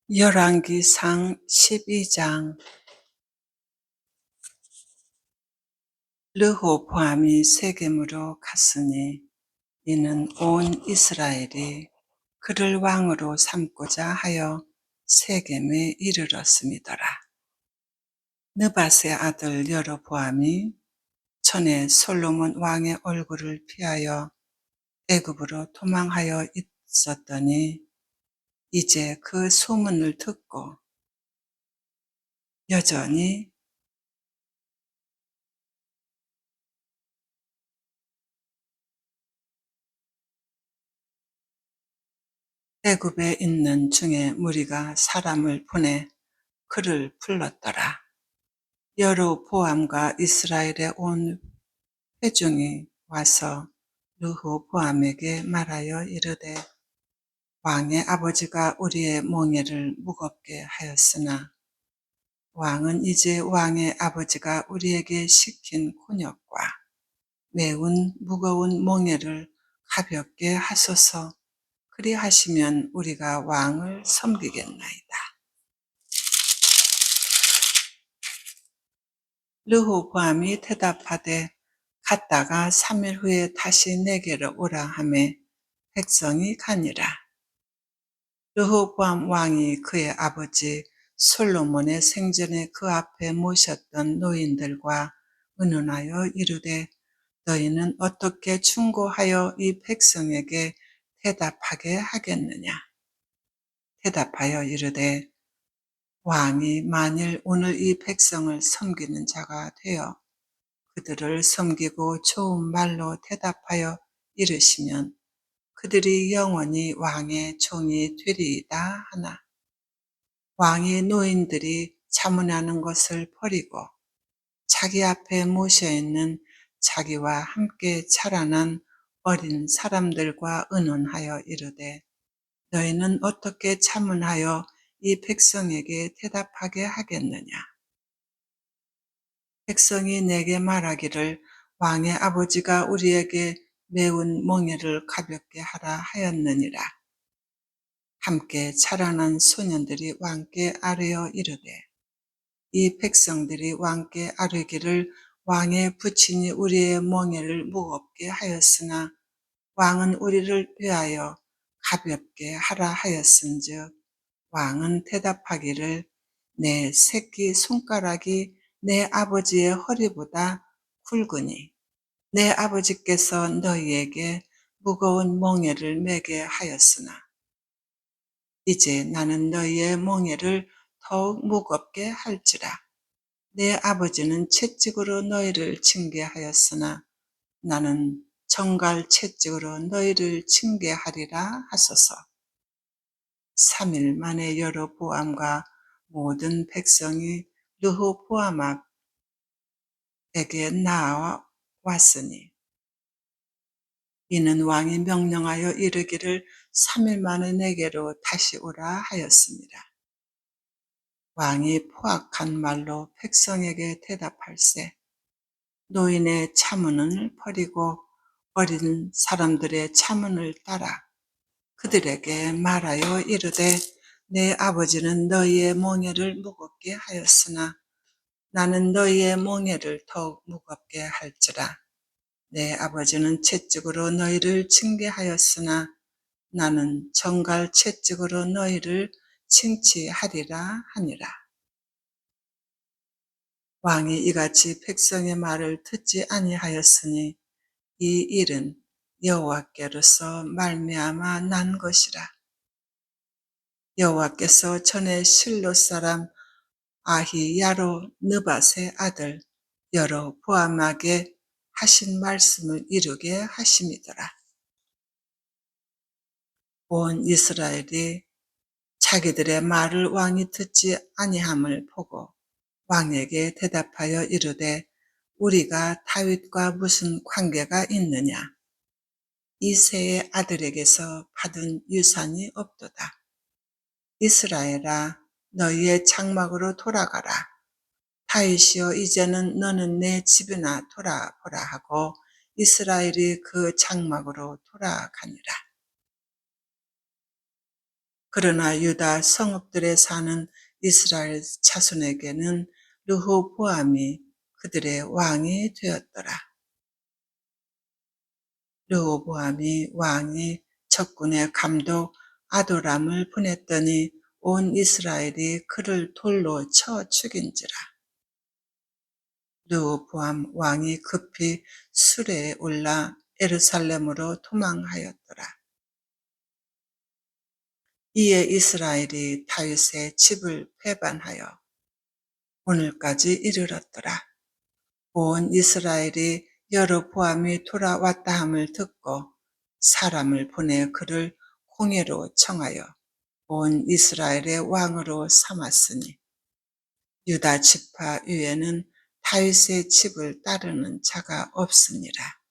열왕기상 12장. 르호보암이 세겜으로 갔으니 이는 온 이스라엘이 그를 왕으로 삼고자 하여 세겜에 이르렀음이더라. 느밧의 아들 여로보암이 전에 솔로몬 왕의 얼굴을 피하여 애굽으로 도망하여 있었더니 이제 그 소문을 듣고 여전히 애굽에 있는 중에 무리가 사람을 보내 그를 불렀더라. 여로보암과 이스라엘의 온 회중이 와서 르호보암에게 말하여 이르되 왕의 아버지가 우리의 몽에를 무겁게 하였으나 왕은 이제 왕의 아버지가 우리에게 시킨 곤욕과 매운 무거운 몽에를 가볍게 하소서. 그리하시면 우리가 왕을 섬기겠나이다. 르호보암이 대답하되 갔다가 3일 후에 다시 내게로 오라 하매 백성이 가니라. 르호보암 왕이 그의 아버지 솔로몬의 생전에 그 앞에 모셨던 노인들과 의논하여 이르되 너희는 어떻게 충고하여 이 백성에게 대답하게 하겠느냐. 대답하여 이르되 왕이 만일 오늘 이 백성을 섬기는 자가 되어 그들을 섬기고 좋은 말로 대답하여 이르시면 그들이 영원히 왕의 종이 되리이다 하나 왕의 노인들이 자문하는 것을 버리고 자기 앞에 모셔있는 자기와 함께 자라난 어린 사람들과 의논하여 이르되 너희는 어떻게 자문하여 이 백성에게 대답하게 하겠느냐. 백성이 내게 말하기를 왕의 아버지가 우리에게 매운 멍에를 가볍게 하라 하였느니라. 함께 자라난 소년들이 왕께 아뢰어 이르되 이 백성들이 왕께 아뢰기를 왕의 부친이 우리의 멍에를 무겁게 하였으나 왕은 우리를 위하여 가볍게 하라 하였은즉 왕은 대답하기를 내 새끼 손가락이 내 아버지의 허리보다 굵으니 내 아버지께서 너희에게 무거운 멍에를 매게 하였으나 이제 나는 너희의 멍에를 더욱 무겁게 할지라. 내 아버지는 채찍으로 너희를 징계하였으나 나는 정갈 채찍으로 너희를 징계하리라 하소서. 3일 만에 여로보암과 모든 백성이 르호보암에게 나아왔으니 이는 왕이 명령하여 이르기를 3일 만에 내게로 다시 오라 하였습니다. 왕이 포악한 말로 백성에게 대답할세 노인의 차문을 버리고 어린 사람들의 차문을 따라 그들에게 말하여 이르되 내 아버지는 너희의 멍에를 무겁게 하였으나 나는 너희의 멍에를 더욱 무겁게 할지라. 내 아버지는 채찍으로 너희를 징계하였으나 나는 정갈 채찍으로 너희를 칭치하리라 하니라. 왕이 이같이 백성의 말을 듣지 아니하였으니 이 일은 여호와께로서 말미암아 난 것이라. 여호와께서 전에 실로 사람 아히야로 느밧의 아들 여로보암에게 하신 말씀을 이루게 하심이더라. 온 이스라엘이 자기들의 말을 왕이 듣지 아니함을 보고 왕에게 대답하여 이르되 우리가 다윗과 무슨 관계가 있느냐. 이새의 아들에게서 받은 유산이 없도다. 이스라엘아 너희의 장막으로 돌아가라. 다윗이여 이제는 너는 내 집이나 돌아보라 하고 이스라엘이 그 장막으로 돌아가니라. 그러나 유다 성읍들에 사는 이스라엘 자손에게는 르호보암이 그들의 왕이 되었더라. 르호보암이 왕이 적군의 감독 아도람을 보냈더니 온 이스라엘이 그를 돌로 쳐 죽인지라. 르호보암 왕이 급히 수레에 올라 예루살렘으로 도망하였더라. 이에 이스라엘이 다윗의 집을 배반하여 오늘까지 이르렀더라. 온 이스라엘이 여로보암이 돌아왔다 함을 듣고 사람을 보내 그를 공회로 청하여 온 이스라엘의 왕으로 삼았으니 유다 지파 위에는 다윗의 집을 따르는 자가 없으니라.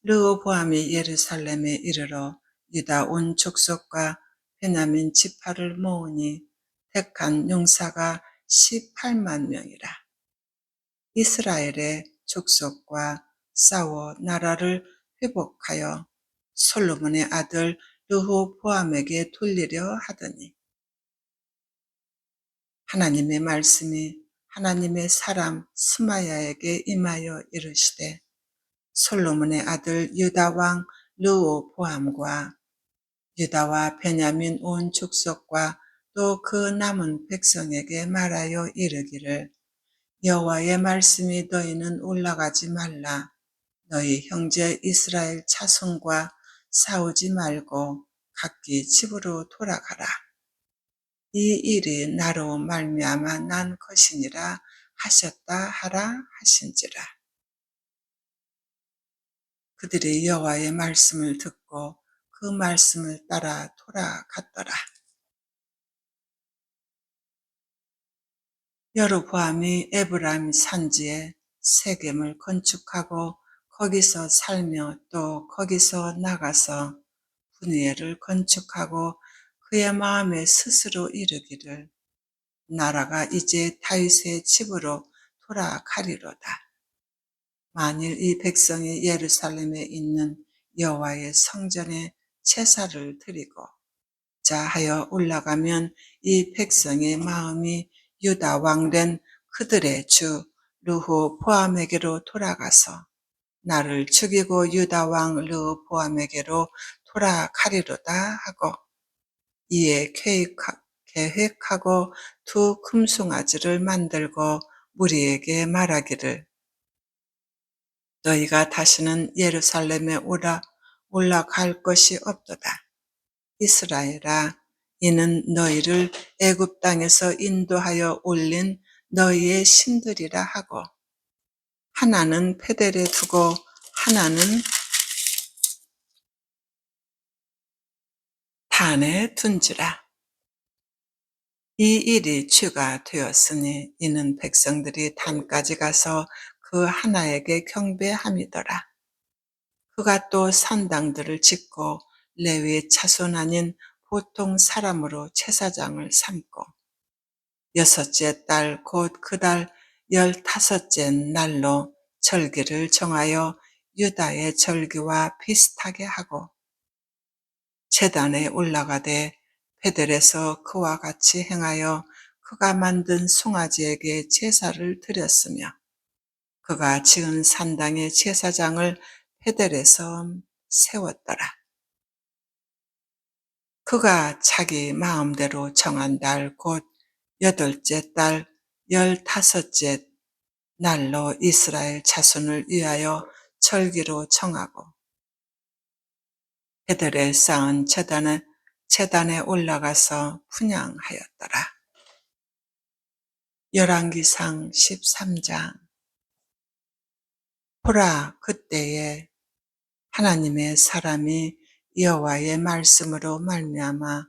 르호보암이 예루살렘에 이르러 유다 온 족속과 베냐민 지파를 모으니 택한 용사가 18만 명이라. 이스라엘의 족속과 싸워 나라를 회복하여 솔로몬의 아들 르호보암에게 돌리려 하더니 하나님의 말씀이 하나님의 사람 스마야에게 임하여 이르시되 솔로몬의 아들 유다 왕 르호보암과 유다와 베냐민 온 족속과 또 그 남은 백성에게 말하여 이르기를 여호와의 말씀이 너희는 올라가지 말라. 너희 형제 이스라엘 자손과 싸우지 말고 각기 집으로 돌아가라. 이 일이 나로 말미암아 난 것이니라 하셨다 하라 하신지라. 그들이 여호와의 말씀을 듣고 그 말씀을 따라 돌아갔더라. 여로보암이 에브라임 산지에 세겜을 건축하고 거기서 살며 또 거기서 나가서 분이엘을 건축하고 그의 마음에 스스로 이르기를 나라가 이제 다윗의 집으로 돌아가리로다. 만일 이 백성이 예루살렘에 있는 여호와의 성전에 제사를 드리고 자하여 올라가면 이 백성의 마음이 유다 왕된 그들의 주 르호보암에게로 돌아가서 나를 죽이고 유다 왕 르호보암에게로 돌아가리로다 하고 이에 계획하고 두 금송아지를 만들고 무리에게 말하기를 너희가 다시는 예루살렘에 올라갈 것이 없도다. 이스라엘아, 이는 너희를 애굽 땅에서 인도하여 올린 너희의 신들이라 하고 하나는 페델에 두고 하나는 단에 둔지라. 이 일이 주가 되었으니 이는 백성들이 단까지 가서 그 하나에게 경배함이더라. 그가 또 산당들을 짓고 레위의 자손 아닌 보통 사람으로 제사장을 삼고 여섯째 달 곧 그 달 15째 날로 절기를 정하여 유다의 절기와 비슷하게 하고 제단에 올라가되 베델에서 그와 같이 행하여 그가 만든 송아지에게 제사를 드렸으며 그가 지은 산당의 제사장을 베델에서 세웠더라. 그가 자기 마음대로 정한 달 곧 8째 달 15째 날로 이스라엘 자손을 위하여 절기로 정하고 베델에 쌓은 제단에 올라가서 분향하였더라. 열왕기상 13장. 보라, 그때에 하나님의 사람이 여호와의 말씀으로 말미암아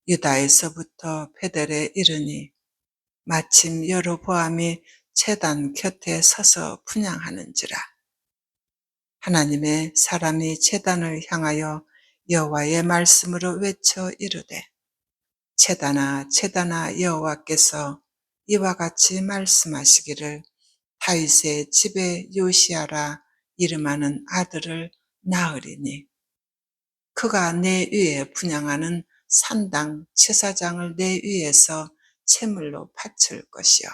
유다에서부터 베델에 이르니 마침 여로보암이 제단 곁에 서서 분향하는지라. 하나님의 사람이 제단을 향하여 여호와의 말씀으로 외쳐 이르되 제단아 여호와께서 이와 같이 말씀하시기를 다윗의 집에 요시야라 이름하는 아들을 낳으리니 그가 내 위에 분향하는 산당 제사장을 내 위에서 제물로 바칠 것이요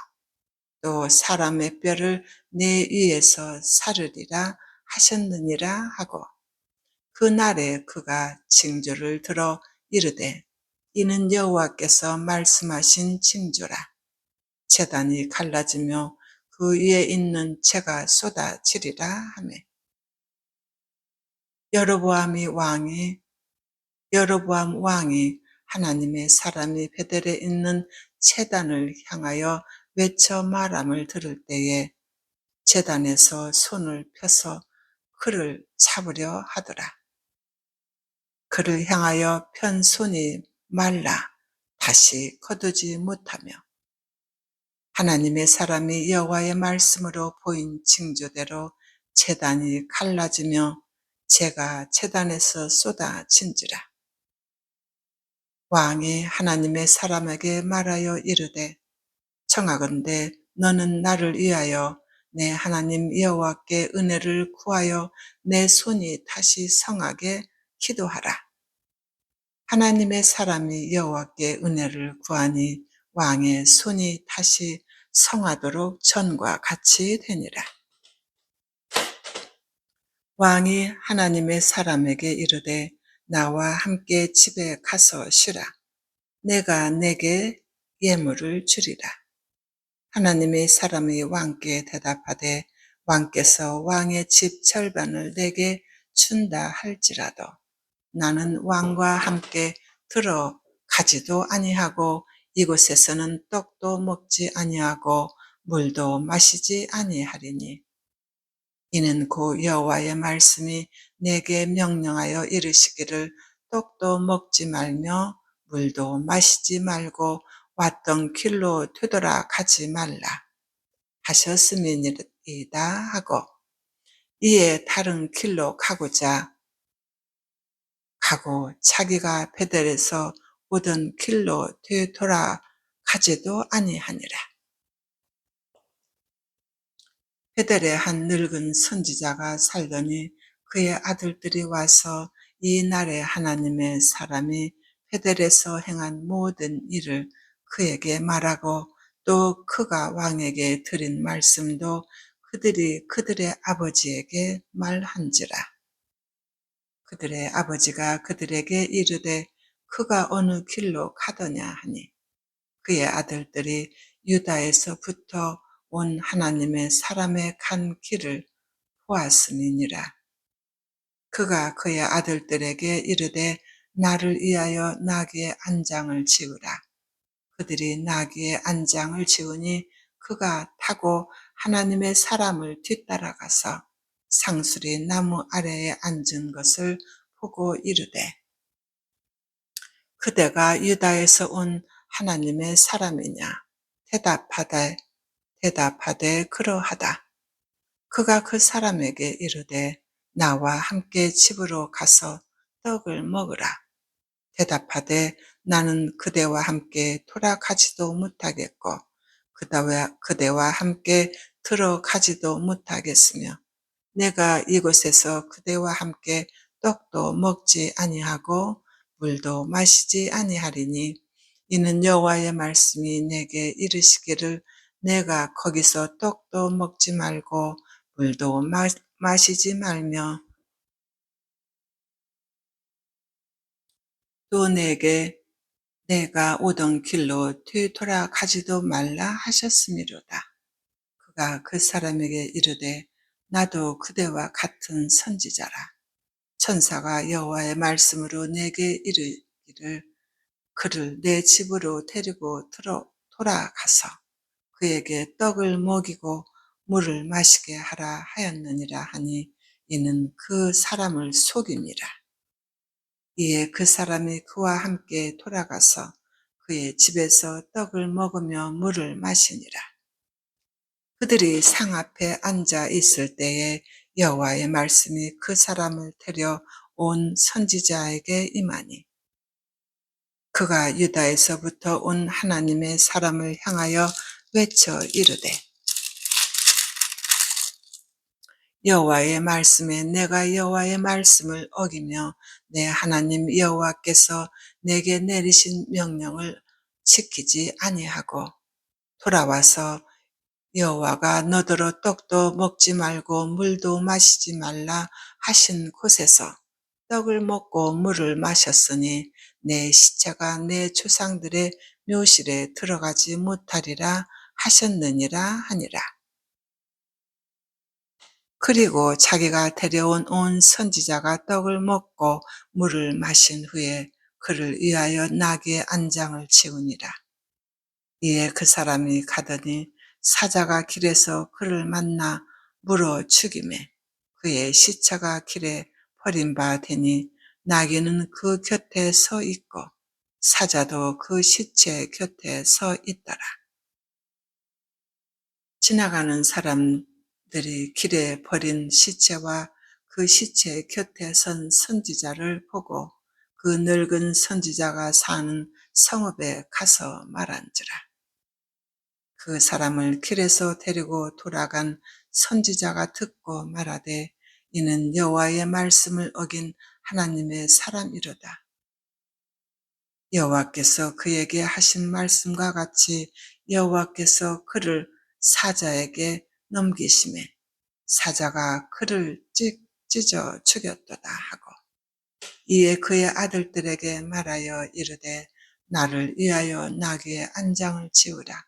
또 사람의 뼈를 내 위에서 사르리라 하셨느니라 하고 그날에 그가 징조를 들어 이르되 이는 여호와께서 말씀하신 징조라 제단이 갈라지며 그 위에 있는 재가 쏟아지리라 하매 여로보암 왕이 하나님의 사람이 베델에 있는 제단을 향하여 외쳐 말함을 들을 때에 제단에서 손을 펴서 그를 잡으려 하더라. 그를 향하여 편 손이 말라 다시 거두지 못하며 하나님의 사람이 여호와의 말씀으로 보인 징조대로 제단이 갈라지며 재가 제단에서 쏟아진지라. 왕이 하나님의 사람에게 말하여 이르되 청하건대 너는 나를 위하여 내 하나님 여호와께 은혜를 구하여 내 손이 다시 성하게 기도하라. 하나님의 사람이 여호와께 은혜를 구하니 왕의 손이 다시 성하도록 전과 같이 되니라. 왕이 하나님의 사람에게 이르되 나와 함께 집에 가서 쉬라. 내가 내게 예물을 주리라. 하나님의 사람이 왕께 대답하되 왕께서 왕의 집 절반을 내게 준다 할지라도 나는 왕과 함께 들어가지도 아니하고 이곳에서는 떡도 먹지 아니하고 물도 마시지 아니하리니 이는 곧 여호와의 말씀이 내게 명령하여 이르시기를 떡도 먹지 말며 물도 마시지 말고 왔던 길로 되돌아 가지 말라 하셨음이니이다 하고 이에 다른 길로 가고 자기가 베델에서 오던 길로 되돌아 가지도 아니하니라. 베델에 한 늙은 선지자가 살더니 그의 아들들이 와서 이 날에 하나님의 사람이 베델에서 행한 모든 일을 그에게 말하고 또 그가 왕에게 드린 말씀도 그들이 그들의 아버지에게 말한지라. 그들의 아버지가 그들에게 이르되 그가 어느 길로 가더냐 하니 그의 아들들이 유다에서부터 온 하나님의 사람의 간 길을 보았음이니라. 그가 그의 아들들에게 이르되 나를 위하여 나귀의 안장을 지으라. 그들이 나귀의 안장을 지으니 그가 타고 하나님의 사람을 뒤따라가서 상수리 나무 아래에 앉은 것을 보고 이르되 그대가 유다에서 온 하나님의 사람이냐 대답하되 그러하다. 그가 그 사람에게 이르되 나와 함께 집으로 가서 떡을 먹으라. 대답하되 나는 그대와 함께 돌아가지도 못하겠고 그대와 함께 들어가지도 못하겠으며 내가 이곳에서 그대와 함께 떡도 먹지 아니하고 물도 마시지 아니하리니 이는 여호와의 말씀이 내게 이르시기를 내가 거기서 떡도 먹지 말고 물도 마시지 말며 또 내가 오던 길로 되돌아가지도 말라 하셨음이로다. 그가 그 사람에게 이르되 나도 그대와 같은 선지자라. 천사가 여호와의 말씀으로 내게 이르기를 그를 내 집으로 데리고 돌아가서 그에게 떡을 먹이고 물을 마시게 하라 하였느니라 하니 이는 그 사람을 속임이라. 이에 그 사람이 그와 함께 돌아가서 그의 집에서 떡을 먹으며 물을 마시니라. 그들이 상 앞에 앉아 있을 때에 여호와의 말씀이 그 사람을 데려 온 선지자에게 임하니 그가 유다에서부터 온 하나님의 사람을 향하여 외쳐 이르되 여호와의 말씀에 내가 여호와의 말씀을 어기며 내 하나님 여호와께서 내게 내리신 명령을 지키지 아니하고 돌아와서 여호와가 너더러 떡도 먹지 말고 물도 마시지 말라 하신 곳에서 떡을 먹고 물을 마셨으니 내 시체가 내 조상들의 묘실에 들어가지 못하리라 하셨느니라 하니라. 그리고 자기가 데려온 온 선지자가 떡을 먹고 물을 마신 후에 그를 위하여 나귀의 안장을 지우니라. 이에 그 사람이 가더니 사자가 길에서 그를 만나 물어 죽이매 그의 시체가 길에 버림받으니 나귀는 그 곁에 서 있고 사자도 그 시체 곁에 서 있더라. 지나가는 사람들이 길에 버린 시체와 그 시체 곁에 선 선지자를 보고 그 늙은 선지자가 사는 성읍에 가서 말한지라. 그 사람을 길에서 데리고 돌아간 선지자가 듣고 말하되 이는 여호와의 말씀을 어긴 하나님의 사람이로다. 여호와께서 그에게 하신 말씀과 같이 여호와께서 그를 사자에게 넘기심에 사자가 그를 찢어 죽였도다 하고 이에 그의 아들들에게 말하여 이르되 나를 위하여 나귀의 안장을 지으라.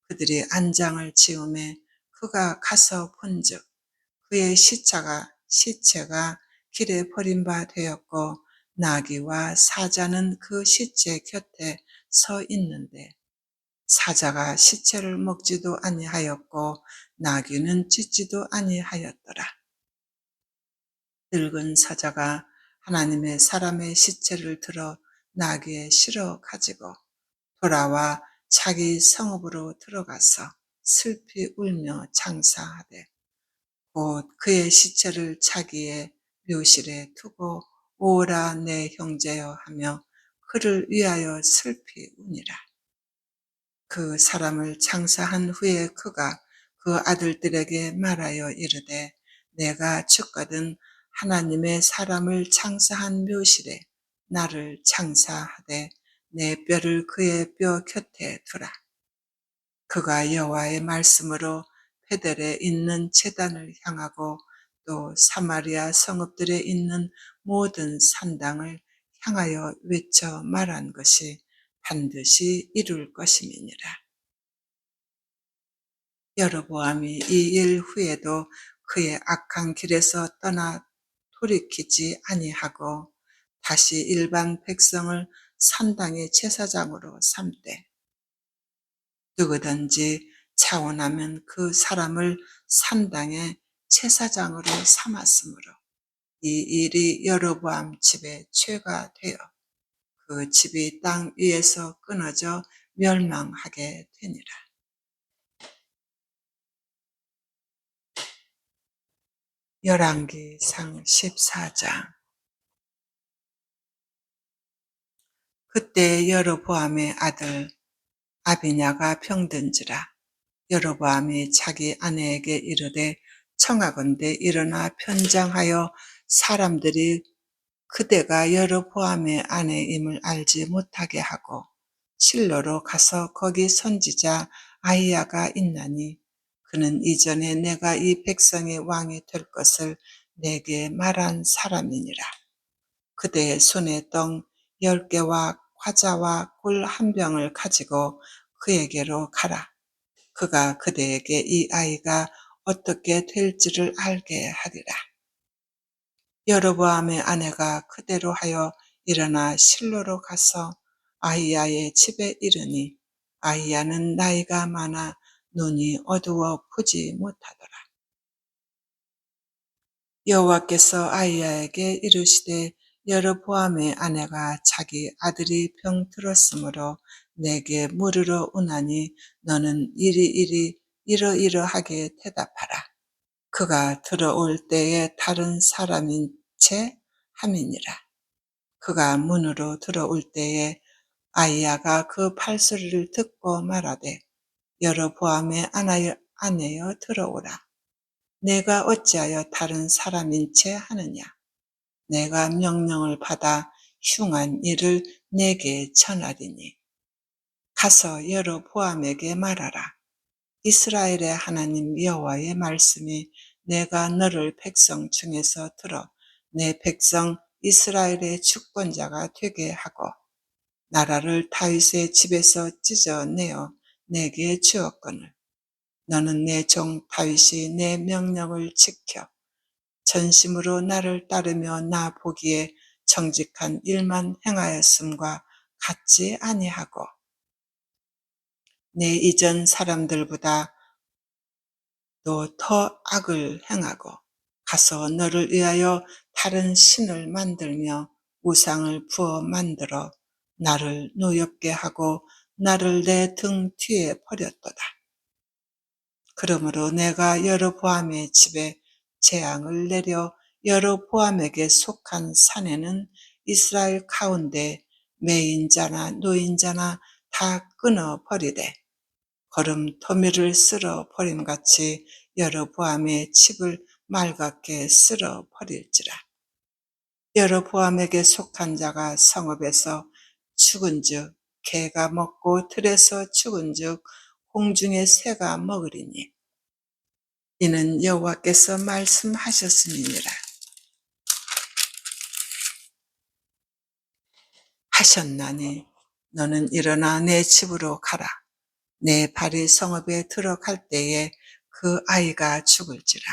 그들이 안장을 지음에 그가 가서 본즉 그의 시체가 길에 버린 되었고 나귀와 사자는 그 시체 곁에 서 있는데 사자가 시체를 먹지도 아니하였고 나귀는 찢지도 아니하였더라. 늙은 사자가 하나님의 사람의 시체를 들어 나귀에 실어 가지고 돌아와 자기 성읍으로 들어가서 슬피 울며 장사하되 곧 그의 시체를 자기의 묘실에 두고 오라 내 형제여 하며 그를 위하여 슬피 우니라. 그 사람을 장사한 후에 그가 그 아들들에게 말하여 이르되 내가 죽거든 하나님의 사람을 장사한 묘실에 나를 장사하되 내 뼈를 그의 뼈 곁에 두라. 그가 여호와의 말씀으로 베델에 있는 제단을 향하고 또 사마리아 성읍들에 있는 모든 산당을 향하여 외쳐 말한 것이 반드시 이룰 것임이니라. 여로보암이 이 일 후에도 그의 악한 길에서 떠나 돌이키지 아니하고 다시 일반 백성을 산당의 제사장으로 삼되 누구든지 차원하면 그 사람을 산당의 제사장으로 삼았으므로 이 일이 여로보암 집의 죄가 되어 그 집이 땅 위에서 끊어져 멸망하게 되니라. 열왕기상 14장. 그때 여로보암의 아들 아비냐가 병든지라. 여로보암이 자기 아내에게 이르되 청하건대 일어나 편장하여 사람들이 그대가 여로보암의 아내임을 알지 못하게 하고 실로로 가서 거기 선지자 아히야가 있나니 그는 이전에 내가 이 백성의 왕이 될 것을 내게 말한 사람이니라. 그대의 손에 떡 10개와 과자와 꿀 한 병을 가지고 그에게로 가라. 그가 그대에게 이 아이가 어떻게 될지를 알게 하리라. 여로보암의 아내가 그대로 하여 일어나 실로로 가서 아히야의 집에 이르니 아히야는 나이가 많아 눈이 어두워 보지 못하더라. 여호와께서 아히야에게 이르시되 여로보암의 아내가 자기 아들이 병 들었으므로 내게 물으러 오나니 너는 이리이리 이러이러하게 대답하라. 그가 들어올 때에 다른 사람인 채 함이니라. 그가 문으로 들어올 때에 아히야가 그 발소리를 듣고 말하되 여로보암의 아내여 들어오라. 내가 어찌하여 다른 사람인 채 하느냐? 내가 명령을 받아 흉한 일을 내게 전하리니 가서 여로보암에게 말하라. 이스라엘의 하나님 여호와의 말씀이 내가 너를 백성 중에서 들어 내 백성 이스라엘의 주권자가 되게 하고 나라를 다윗의 집에서 찢어내어 내게 주었거늘 너는 내 종 다윗이 내 명령을 지켜 전심으로 나를 따르며 나 보기에 정직한 일만 행하였음과 같지 아니하고 내 이전 사람들보다 또 더 악을 행하고 가서 너를 위하여 다른 신을 만들며 우상을 부어 만들어 나를 노엽게 하고 나를 내 등 뒤에 버렸도다. 그러므로 내가 여로보암의 집에 재앙을 내려 여로보암에게 속한 산에는 이스라엘 가운데 매인자나 노인자나 다 끊어 버리되 거름더미를 쓸어 버림같이 여로보암의 집을 맑게 쓸어 버릴지라. 여로보암에게 속한 자가 성읍에서 죽은즉 개가 먹고 들에서 죽은즉 공중의 새가 먹으리니 이는 여호와께서 말씀하셨음이니라. 하셨나니 너는 일어나 내 집으로 가라. 내 발이 성읍에 들어갈 때에 그 아이가 죽을지라.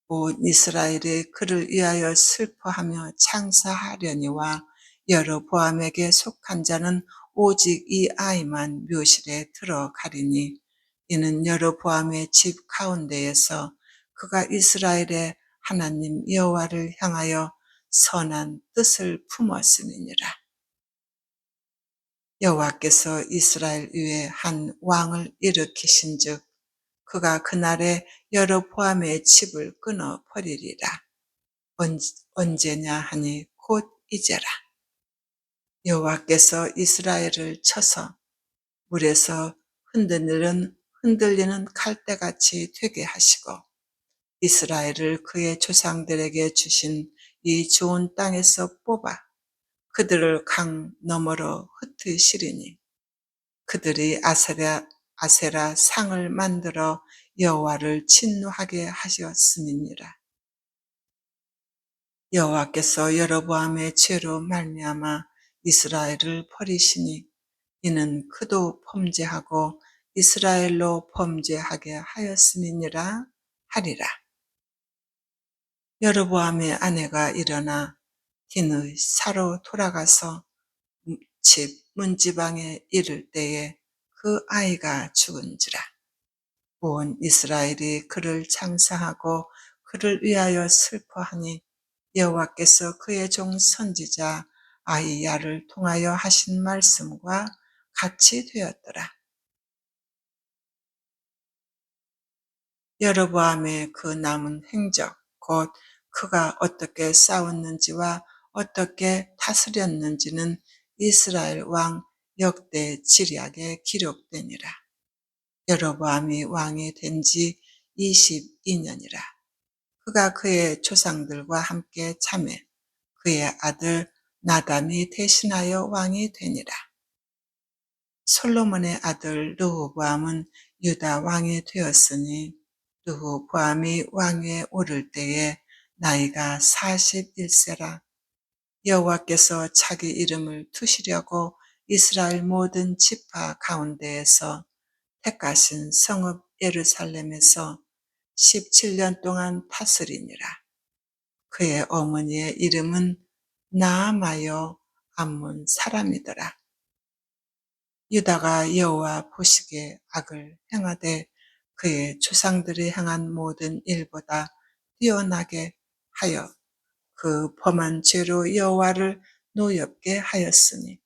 온 이스라엘이 그를 위하여 슬퍼하며 창사하려니와 여로보암에게 속한 자는 오직 이 아이만 묘실에 들어가리니 이는 여로보암의 집 가운데에서 그가 이스라엘의 하나님 여호와를 향하여 선한 뜻을 품었음이니라. 여호와께서 이스라엘 위에 한 왕을 일으키신즉 그가 그날에 여로보암의 집을 끊어 버리리라. 언제냐 하니 곧 이제라. 여호와께서 이스라엘을 쳐서 물에서 흔들리는 갈대같이 되게 하시고 이스라엘을 그의 조상들에게 주신 이 좋은 땅에서 뽑아 그들을 강 너머로 흩으시리니 그들이 아세라 상을 만들어 여호와를 진노하게 하셨음이니라. 여호와께서 여로보암의 죄로 말미암아 이스라엘을 버리시니 이는 그도 범죄하고 이스라엘로 범죄하게 하였음이니라 하리라. 여로보암의 아내가 일어나 딘의 사로 돌아가서 집 문지방에 이를 때에 그 아이가 죽은지라. 온 이스라엘이 그를 장사하고 그를 위하여 슬퍼하니 여호와께서 그의 종 선지자 아히야를 통하여 하신 말씀과 같이 되었더라. 여로보암의 그 남은 행적 곧 그가 어떻게 싸웠는지와 어떻게 다스렸는지는 이스라엘 왕 역대 지략에 기록되니라. 여로보암이 왕이 된 지 22년이라. 그가 그의 조상들과 함께 참해 그의 아들 나담이 대신하여 왕이 되니라. 솔로몬의 아들 르호보암은 유다 왕이 되었으니 르호보암이 왕위에 오를 때에 나이가 41세라. 여호와께서 자기 이름을 두시려고 이스라엘 모든 지파 가운데에서 택하신 성읍 예루살렘에서 17년 동안 다스리니라. 그의 어머니의 이름은 나아마여 암몬 사람이더라. 유다가 여호와 보시기에 악을 행하되 그의 조상들이 행한 모든 일보다 뛰어나게 하여 그 범한 죄로 여호와를 노엽게 하였으니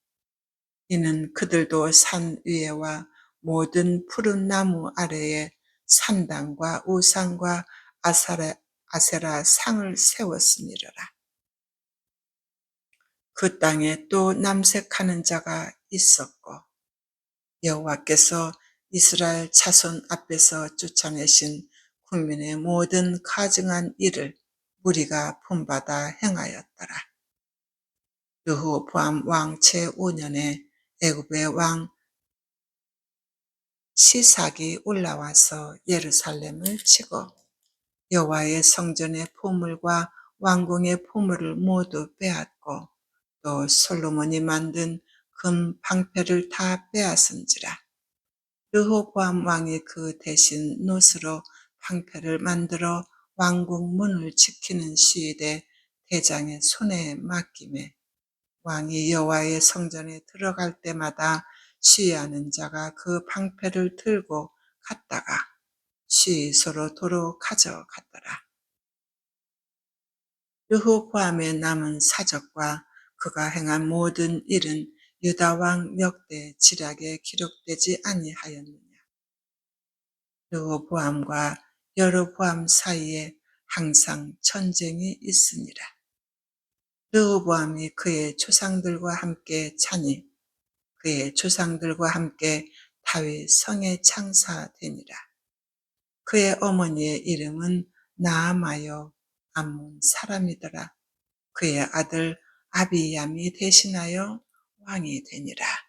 이는 그들도 산 위에와 모든 푸른 나무 아래에 산당과 우상과 아세라 상을 세웠음이로라. 그 땅에 또 남색하는 자가 있었고 여호와께서 이스라엘 자손 앞에서 쫓아내신 국민의 모든 가증한 일을 무리가 본받아 행하였더라. 르호보암 왕 제5년에 애굽의 왕 시삭이 올라와서 예루살렘을 치고 여호와의 성전의 보물과 왕궁의 보물을 모두 빼앗고 또 솔로몬이 만든 금 방패를 다 빼앗은지라. 르호보암 왕이 그 대신 놋으로 방패를 만들어 왕궁 문을 지키는 시위대 대장의 손에 맡기매 왕이 여호와의 성전에 들어갈 때마다 시위하는 자가 그 방패를 들고 갔다가 시위소로 도로 가져갔더라. 르호보암의 남은 사적과 그가 행한 모든 일은 유다 왕 역대 지략에 기록되지 아니하였느냐. 르호보암과 여로보암 사이에 항상 전쟁이 있으니라. 르호보암이 그의 조상들과 함께 자니 그의 조상들과 함께 다윗 성에 창사되니라. 그의 어머니의 이름은 나아마요 암몬 사람이더라. 그의 아들 아비얌이 대신하여 왕이 되니라.